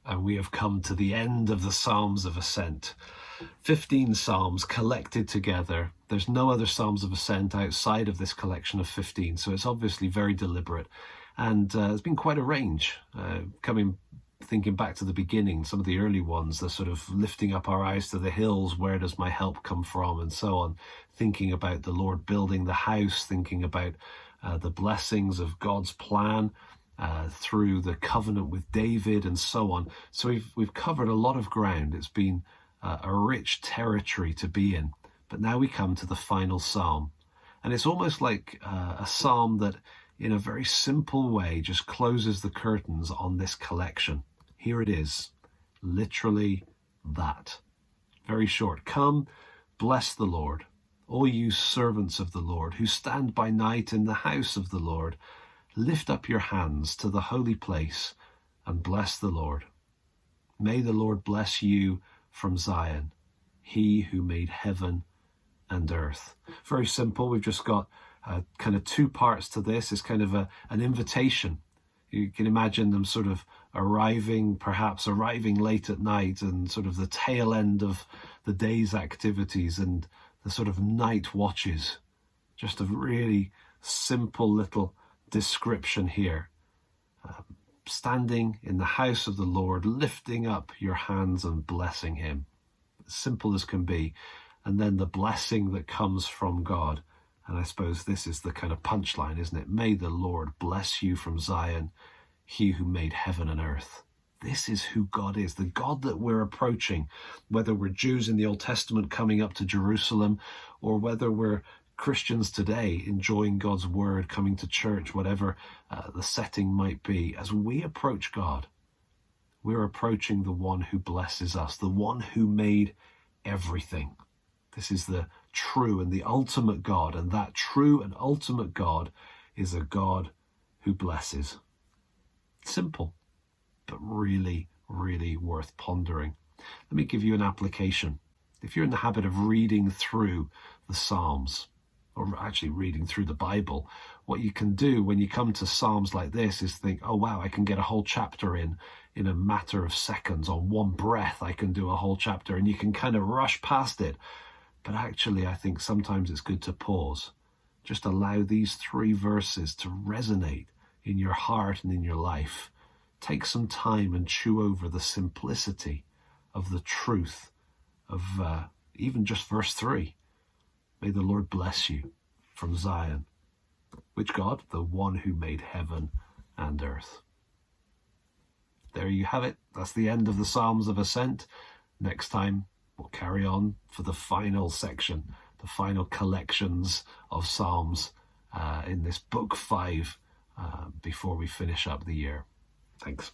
and we have come to the end of the Psalms of Ascent. 15 Psalms collected together. There's no other Psalms of Ascent outside of this collection of 15, so it's obviously very deliberate. And there's been quite a range. Thinking back to the beginning, some of the early ones, the sort of lifting up our eyes to the hills, where does my help come from, and so on. Thinking about the Lord building the house, thinking about the blessings of God's plan through the covenant with David, and so on. So we've covered a lot of ground. It's been a rich territory to be in. But now we come to the final psalm. And it's almost like a psalm that, in a very simple way, just closes the curtains on this collection. Here it is, literally that. Very short. Come, bless the Lord, all you servants of the Lord, who stand by night in the house of the Lord. Lift up your hands to the holy place and bless the Lord. May the Lord bless you from Zion, he who made heaven and earth. Very simple. We've just got kind of two parts to this. It's kind of an invitation. You can imagine them sort of arriving late at night, and sort of the tail end of the day's activities and the sort of night watches. Just a really simple little description here. Standing in the house of the Lord, lifting up your hands and blessing him. As simple as can be. And then the blessing that comes from God. And I suppose this is the kind of punchline, isn't it? May the Lord bless you from Zion, he who made heaven and earth. This is who God is, the God that we're approaching, whether we're Jews in the Old Testament coming up to Jerusalem, or whether we're Christians today enjoying God's word, coming to church, whatever the setting might be. As we approach God, we're approaching the one who blesses us, the one who made everything. This is the true and the ultimate God, and that true and ultimate God is a God who blesses. Simple, but really, really worth pondering. Let me give you an application. If you're in the habit of reading through the Psalms, or actually reading through the Bible, what you can do when you come to Psalms like this is think, oh wow, I can get a whole chapter in a matter of seconds. On one breath I can do a whole chapter, and you can kind of rush past it. But actually, I think sometimes it's good to pause. Just allow these 3 verses to resonate in your heart and in your life. Take some time and chew over the simplicity of the truth of even just verse 3. May the Lord bless you from Zion. Which God? The one who made heaven and earth. There you have it. That's the end of the Psalms of Ascent. Next time, we'll carry on for the final section, the final collections of Psalms in this book 5 before we finish up the year. Thanks.